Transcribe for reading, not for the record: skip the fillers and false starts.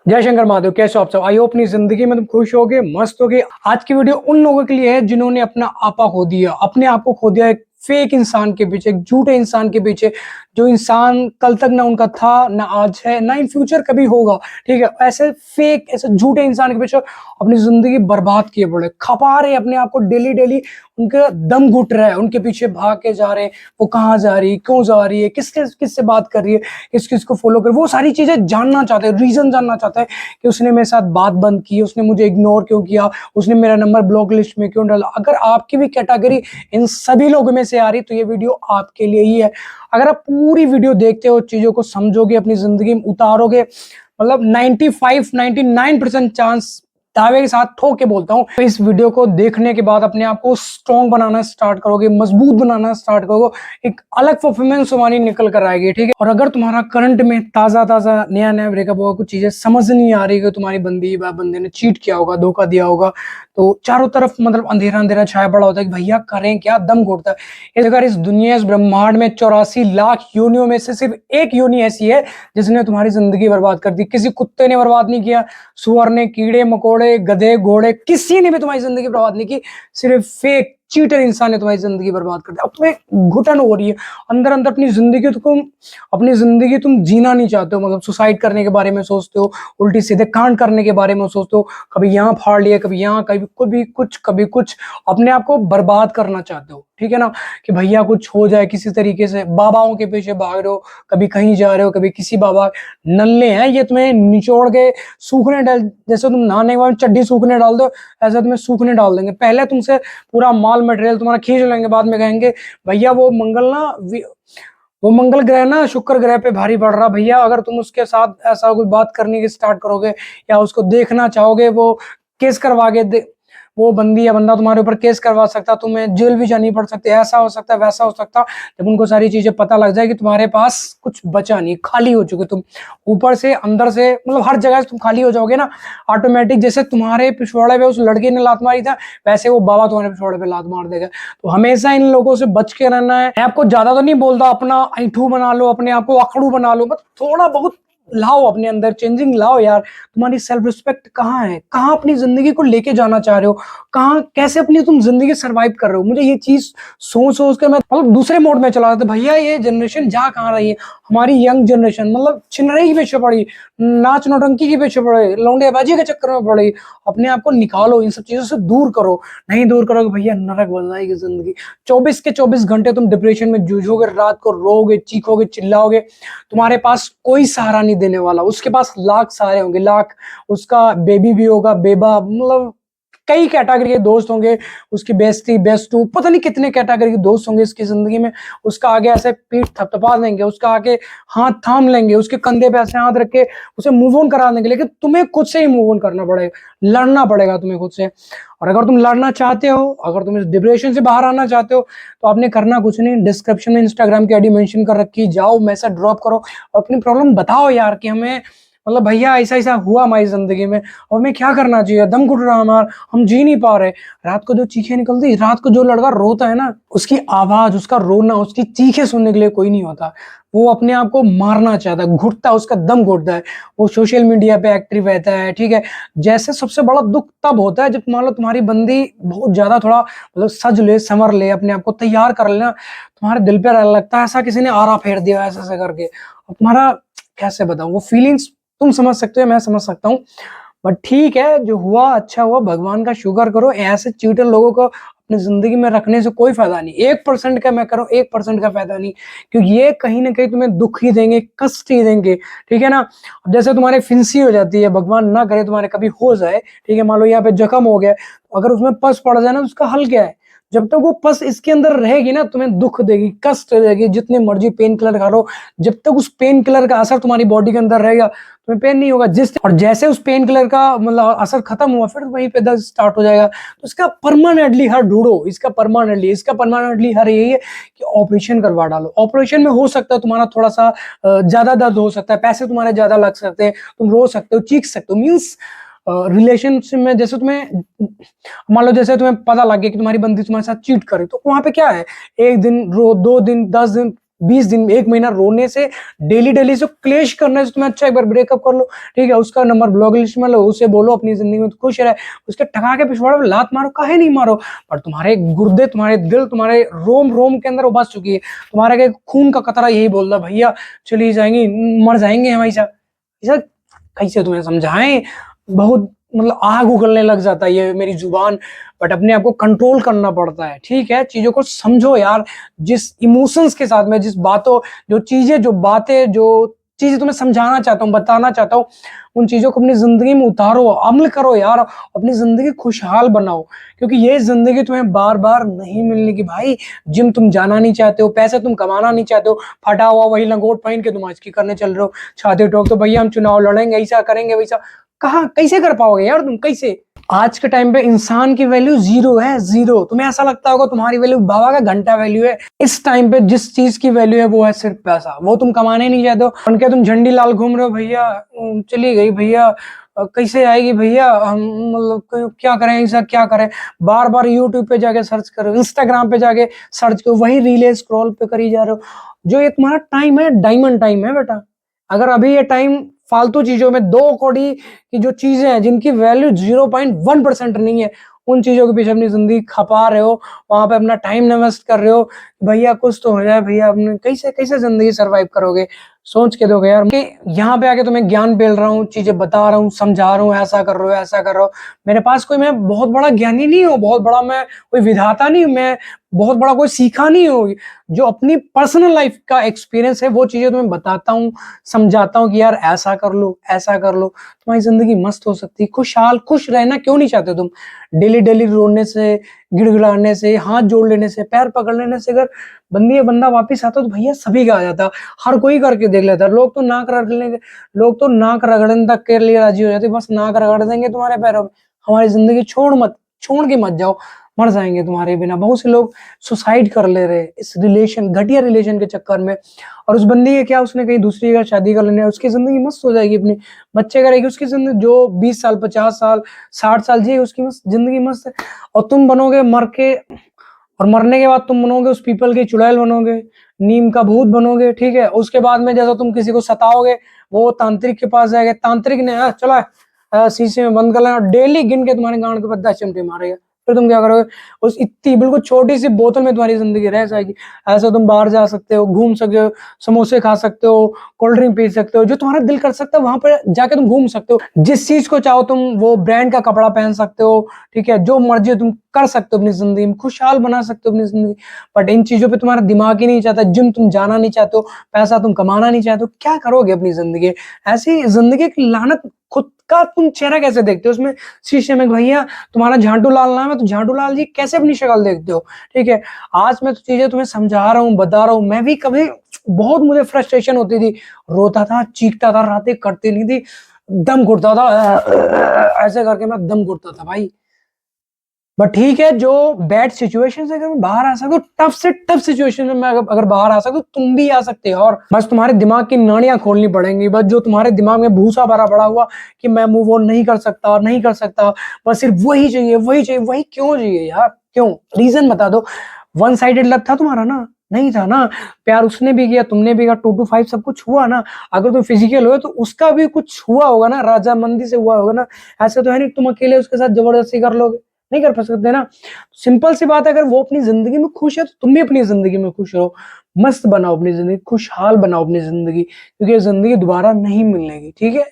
जय शंकर महादेव। कैसे हो आप सब? आई होप अपनी जिंदगी में तुम खुश होगे, मस्त होगे। आज की वीडियो उन लोगों के लिए है जिन्होंने अपना आपा खो दिया, अपने आप को खो दिया एक फेक इंसान के पीछे, एक झूठे इंसान के पीछे। जो इंसान कल तक ना उनका था, ना आज है, ना इन फ्यूचर कभी होगा। ठीक है, ऐसे फेक, ऐसे झूठे इंसान के पीछे अपनी जिंदगी बर्बाद किए पड़े, खपा रहे अपने आप को डेली डेली। उनका दम घुट रहा है, उनके पीछे भाग के जा रहे हैं। वो कहाँ जा रही है, क्यों जा रही है, किसके किससे बात कर रही है, किस किस को फॉलो कर, वो सारी चीजें जानना चाहते हैं, रीजन जानना चाहते हैं कि उसने मेरे साथ बात बंद की, उसने मुझे इग्नोर क्यों किया, उसने मेरा नंबर ब्लॉक लिस्ट में क्यों डाला। अगर आपकी भी कैटेगरी इन सभी लोगों में से आ रही तो ये वीडियो आपके लिए ही है। अगर आप पूरी वीडियो देखते हो, चीजों को समझोगे, अपनी जिंदगी में उतारोगे, मतलब 95 99% चांस, दावे के साथ ठोक के बोलता हूँ, तो इस वीडियो को देखने के बाद अपने आप को स्ट्रॉन्ग बनाना स्टार्ट करोगे, मजबूत बनाना स्टार्ट करोगे, एक अलग परफॉर्मेंस तुम्हारी निकल कर आएगी। ठीक है, और अगर तुम्हारा करंट में ताजा ताजा नया नया ब्रेकअप होगा, कुछ चीजें समझ नहीं आ रही कि तुम्हारी बंदी या बंदे ने चीट किया होगा, धोखा दिया होगा, तो चारों तरफ मतलब अंधेरा अंधेरा छाया पड़ा होता है कि भैया करें क्या, दम घुटता है। अगर इस दुनिया, इस ब्रह्मांड में 84 लाख योनियों में से सिर्फ एक योनि ऐसी है जिसने तुम्हारी जिंदगी बर्बाद कर दी, किसी कुत्ते ने बर्बाद नहीं किया, सुअर ने, कीड़े मकोड़े, गधे घोड़े, किसी ने भी तुम्हारी जिंदगी बर्बाद नहीं की। सिर्फ फेक चीटर इंसान ने तुम्हारी जिंदगी बर्बाद कर दिया। अब तुम्हें घुटन हो रही है अंदर अंदर, अपनी जिंदगी तुम जीना नहीं चाहते हो। मतलब सुसाइड करने के बारे में सोचते हो, उल्टी सीधे कांड करने के बारे में सोचते हो, कभी यहाँ फाड़ लिया, कभी यहाँ, कभी कुछ अपने आप को बर्बाद करना चाहते हो। ठीक है ना, कि भैया कुछ हो जाए किसी तरीके से, बाबाओं के पीछे भाग रहे हो, कभी कहीं जा रहे हो, कभी किसी बाबा। नल्ले हैं ये, तुम्हें निचोड़ के सूखने डाल, जैसे तुम नहाने के बाद चड्डी सूखने डाल दो, ऐसा तुम्हें सूखने डाल देंगे। पहले तुमसे पूरा माल मटेरियल तुम्हारा खींच लेंगे, बाद में कहेंगे भैया वो मंगल ग्रह ना शुक्र ग्रह पे भारी पड़ रहा भैया, अगर तुम उसके साथ ऐसा कुछ बात करने की स्टार्ट करोगे या उसको देखना चाहोगे, वो केस करवा के वो बंदी या बंदा तुम्हारे ऊपर केस करवा सकता, तुम्हें जेल भी जानी पड़ सकती है, ऐसा हो सकता है, वैसा हो सकता। जब उनको सारी चीजें पता लग जाए कि तुम्हारे पास कुछ बचा नहीं, खाली हो चुके तुम, ऊपर से अंदर से, मतलब हर जगह से तुम खाली हो जाओगे ना ऑटोमेटिक। जैसे तुम्हारे पिछवाड़े पे उस लड़के ने लात मारी था, वैसे वो बाबा तुम्हारे पिछवाड़े पे लात मार देगा। तो हमेशा इन लोगों से बच के रहना है। मैं आपको ज्यादा तो नहीं बोलता, अपना ऐठू बना लो, अपने आप को अकड़ू बना लो, बस थोड़ा बहुत लाओ अपने अंदर, चेंजिंग लाओ यार। तुम्हारी सेल्फ रिस्पेक्ट कहाँ है, कहाँ अपनी जिंदगी को लेके जाना चाह रहे हो, कहाँ कैसे अपनी तुम जिंदगी सरवाइव कर रहे हो। मुझे ये चीज सोच सोच कर मैं मतलब दूसरे मोड में चला था, भैया ये जनरेशन जा कहाँ रही है, हमारी यंग जनरेशन मतलब छिनरई के पीछे पड़ी, नाच नौटंकी के पीछे पड़े, लौंडेबाजी के चक्कर में पड़ी। अपने आप को निकालो, इन सब चीजों से दूर करो। नहीं दूर करोगे भैया, नरक बन जाएगी जिंदगी। 24 के 24 घंटे तुम डिप्रेशन में जूझोगे, रात को रोओगे, चीखोगे, चिल्लाओगे। तुम्हारे पास कोई सहारा नहीं देने वाला, उसके पास लाख सहारे होंगे, लाख। उसका बेबी भी होगा, बेबा, मतलब कई कैटेगरी के दोस्त होंगे, उसकी बेस्टी, बेस्टू, पता नहीं कितने कैटेगरी के दोस्त होंगे इसकी जिंदगी में। उसका आगे ऐसे पीठ थपथपा देंगे, उसका आगे हाथ थाम लेंगे, उसके कंधे पे ऐसे हाथ रख के उसे मूव ऑन करा देंगे। लेकिन तुम्हें खुद से ही मूव ऑन करना पड़ेगा, लड़ना पड़ेगा तुम्हें खुद से। और अगर तुम लड़ना चाहते हो, अगर तुम इस डिप्रेशन से बाहर आना चाहते हो, तो आपने करना कुछ नहीं, डिस्क्रिप्शन में इंस्टाग्राम की आईडी मेंशन कर रखी, जाओ मैसेज ड्रॉप करो और अपनी प्रॉब्लम बताओ यार कि हमें, मतलब भैया ऐसा ऐसा हुआ हमारी जिंदगी में और हमें क्या करना चाहिए, दम घुट रहा हमारा, हम जी नहीं पा रहे। रात को जो चीखें निकलती, रात को जो लड़का रोता है ना, उसकी आवाज, उसका रोना, उसकी चीखें सुनने के लिए कोई नहीं होता। वो अपने आप को मारना चाहता है, घुटता है, उसका दम घुटता है। वो सोशल मीडिया पे एक्टिव रहता है। ठीक है, जैसे सबसे बड़ा दुख तब होता है जब मान लो तुम्हारी बंदी बहुत ज्यादा थोड़ा मतलब सज ले, संवर ले, अपने आप को तैयार कर लेना, तुम्हारे दिल पे लगता है ऐसा किसी ने आरा फेर दिया ऐसा ऐसा करके। अब तुम्हारा कैसे बताऊं वो फीलिंग्स, तुम समझ सकते हो, मैं समझ सकता हूँ। बट ठीक है, जो हुआ अच्छा हुआ, भगवान का शुक्र करो। ऐसे चीटर लोगों को अपनी जिंदगी में रखने से कोई फायदा नहीं। 1% का मैं करूँ, 1% का फायदा नहीं, क्योंकि ये कहीं ना कहीं तुम्हें दुख ही देंगे, कष्ट ही देंगे। ठीक है ना, जैसे तुम्हारे फिंसी हो जाती है, भगवान ना करे तुम्हारे कभी हो जाए, ठीक है, मान लो यहाँ पे जख्म हो गया, अगर उसमें पस पड़ जाए ना, तो उसका हल क्या है? जब तक वो पस इसके अंदर रहेगी ना, तुम्हें दुख देगी, कष्ट देगी, जितने मर्जी पेन किलर खा लो, जब तक उस पेन किलर का असर तुम्हारी बॉडी के अंदर रहेगा, तुम्हें पेन नहीं होगा। और जैसे उस पेन किलर का मतलब असर खत्म हुआ, फिर वहीं पे दर्द स्टार्ट हो जाएगा। तो इसका परमानेंटली हर ढूंढो, इसका परमानेंटली हर यही है कि ऑपरेशन करवा डालो। ऑपरेशन में हो सकता है तुम्हारा थोड़ा सा ज्यादा दर्द हो सकता है, पैसे तुम्हारे ज्यादा लग सकते हैं, तुम रो सकते हो, चीख सकते हो। मीन्स रिलेशनशिप में जैसे तुम्हें मान लो, जैसे तुम्हें पता लग गया कि तुम्हारी बंदी तुम्हारे साथ चीट करे, तो वहां पे क्या है, एक दिन रो, 2 दिन, 10 दिन, 20 दिन 1 महीना रोने से, डेली डेली से क्लेश करने से तुम्हें अच्छा एक बार ब्रेकअप कर लो, ठीक है, उसका नंबर ब्लॉक लिस्ट में लो, उसे बोलो अपनी जिंदगी में खुश रहे, उसके ठगा के पिछवाड़े में लात मारो, काहे नहीं मारो। पर तुम्हारे गुर्दे, तुम्हारे दिल, तुम्हारे रोम रोम के अंदर वो बस चुकी है, तुम्हारे के खून का कतरा यही बोल रहा भैया चली जाएंगी, मर जाएंगे हम ऐसा। कैसे तुम्हें समझाएं, बहुत मतलब आग उगलने लग जाता है ये मेरी जुबान, बट अपने आप को कंट्रोल करना पड़ता है, ठीक है। चीजों को समझो यार, जिस इमोशंस के साथ में, जिस बातों, जो चीजें, जो बातें, जो चीजें तुम्हें समझाना चाहता हूँ, बताना चाहता हूँ, उन चीजों को अपनी जिंदगी में उतारो, अमल करो यार, अपनी जिंदगी खुशहाल बनाओ, क्योंकि ये जिंदगी तुम्हें बार बार नहीं मिलने की भाई। जिम तुम जाना नहीं चाहते हो, पैसे तुम कमाना नहीं चाहते हो, फटा हुआ वही लंगोट पहन के तुम आज की करने चल रहे हो, छाती ठोक तो भैया हम चुनाव लड़ेंगे, ऐसा करेंगे वैसा, कहाँ कैसे कर पाओगे यार तुम, कैसे। आज के टाइम पे इंसान की वैल्यू जीरो है, जीरो। तुम्हें ऐसा लगता होगा तुम्हारी वैल्यू बाबा का घंटा वैल्यू है, इस टाइम पे जिस चीज की वैल्यू है वो है सिर्फ पैसा, वो तुम कमाने नहीं चाहते हो, उनके तुम झंडी लाल घूम रहे हो, भैया चली गई भैया, कैसे आएगी भैया, हम मतलब क्या करें ऐसा, क्या करें, बार बार यूट्यूब पे जाके सर्च करो, इंस्टाग्राम पे जाके सर्च करो, वही रीले स्क्रॉल पे करी जा रहे हो। जो ये तुम्हारा टाइम है, डायमंड टाइम है बेटा। अगर अभी ये टाइम फालतू चीजों में, 2 कौड़ी की जो चीजें हैं जिनकी वैल्यू 0.1% नहीं है, उन चीजों के पीछे अपनी जिंदगी खपा रहे हो, वहां पे अपना टाइम इन्वेस्ट कर रहे हो, भैया कुछ तो हो जाए भैया, अपने कैसे कैसे जिंदगी सरवाइव करोगे, सोच के दोगे यार। कि यहाँ पे आके तुम्हें ज्ञान पेल रहा हूँ, चीजें बता रहा हूँ, समझा रहा हूँ, ऐसा कर रहे हो, ऐसा कर रहे हो, मेरे पास कोई, मैं बहुत बड़ा ज्ञानी नहीं हूँ, बहुत बड़ा मैं कोई विधाता नहीं हूँ, मैं बहुत बड़ा कोई सीखा नहीं हूँ, जो अपनी पर्सनल लाइफ का एक्सपीरियंस है वो चीजें तुम्हें बताता हूँ, समझाता हूँ कि यार ऐसा कर लो, ऐसा कर लो, तुम्हारी जिंदगी मस्त हो सकती है, खुशहाल। खुश रहना क्यों नहीं चाहते तुम? डेली डेली रोने से, गिड़गिड़ाने से, हाथ जोड़ लेने से, पैर पकड़ लेने से अगर बंदी या बंदा वापिस आता तो भैया सभी का आ जाता, हर कोई करके देख लेता। लोग तो नाक रगड़ने, लोग तो नाक रगड़ने तक के लिए राजी हो जाते, बस नाक रगड़ देंगे तुम्हारे पैरों में, हमारी जिंदगी छोड़ के मत जाओ, मर जाएंगे तुम्हारे बिना। बहुत से लोग सुसाइड कर ले रहे इस रिलेशन, घटिया रिलेशन के चक्कर में। और उस बंदी के क्या, उसने कहीं दूसरी जगह शादी कर लेनी है, उसकी जिंदगी मस्त हो जाएगी, अपनी बच्चे करेगी, उसकी जिंदगी जो 20 साल 50 साल 60 साल जिए, उसकी मस्त जिंदगी मस्त है। और तुम बनोगे मर के, और मरने के बाद तुम बनोगे उस पीपल की चुड़ैल बनोगे, नीम का भूत बनोगे, ठीक है। उसके बाद में जैसा तुम किसी को सताओगे, वो तांत्रिक के पास जाएगा, तांत्रिक ने चला शीशे में बंद कर लेना, डेली गिन के तुम्हारे गांड के ऊपर 10 चिमटे मारेगा, फिर तुम क्या करोगे? उस इतनी बिल्कुल छोटी सी बोतल में तुम्हारी जिंदगी रह जाएगी। ऐसा तुम बाहर जा सकते हो, घूम सकते हो, समोसे खा सकते हो, कोल्ड ड्रिंक पी सकते हो, जो तुम्हारा दिल कर सकता है वहां पर जाके तुम घूम सकते हो, जिस चीज को चाहो तुम वो ब्रांड का कपड़ा पहन सकते हो, ठीक है, जो मर्जी तुम कर सकते हो, अपनी जिंदगी में खुशहाल बना सकते हो अपनी जिंदगी। बट इन चीजों पे तुम्हारा दिमाग ही नहीं चाहता, जिम तुम जाना नहीं चाहते हो, पैसा तुम कमाना नहीं चाहते हो, क्या करोगे अपनी जिंदगी? ऐसी जिंदगी की लानत, खुद का तुम चेहरा कैसे देखते हो उसमें शीशे में? भैया तुम्हारा झांटू लाल नाम है तो झांटू लाल जी कैसे अपनी शक्ल देखते हो? ठीक है, आज मैं तो चीजें तुम्हें समझा रहा हूँ, बता रहा हूँ। मैं भी कभी बहुत, मुझे फ्रस्ट्रेशन होती थी, रोता था, चीखता था, रातें कटती नहीं थी, दम घुटता था, ऐसे करके मैं दम घुटता था भाई। बट ठीक है, जो बैड सिचुएशन से अगर मैं बाहर आ सकता हूँ, टफ से टफ सिचुएशन में मैं अगर बाहर आ सकता हूँ, तुम भी आ सकते हो। और बस तुम्हारे दिमाग की नाड़ियां खोलनी पड़ेंगी। बस जो तुम्हारे दिमाग में भूसा भरा पड़ा हुआ कि मैं मूव ऑन नहीं कर सकता और नहीं कर सकता, बस सिर्फ वही चाहिए, वही चाहिए, वही क्यों चाहिए यार? क्यों? रीजन बता दो। वन साइडेड लव था तुम्हारा ना? नहीं था ना? प्यार उसने भी किया, तुमने भी किया, 2 to 5 सब कुछ हुआ ना? अगर तुम फिजिकल हो तो उसका भी कुछ हुआ होगा ना, राजामंदी से हुआ होगा ना? ऐसा तो है नहीं तुम अकेले उसके साथ जबरदस्ती कर लोगे, नहीं कर सकते ना। सिंपल सी बात है, अगर वो अपनी जिंदगी में खुश है तो तुम भी अपनी जिंदगी में खुश रहो, मस्त बनाओ अपनी जिंदगी, खुशहाल बनाओ अपनी जिंदगी, क्योंकि ये जिंदगी दोबारा नहीं मिलेगी, ठीक है।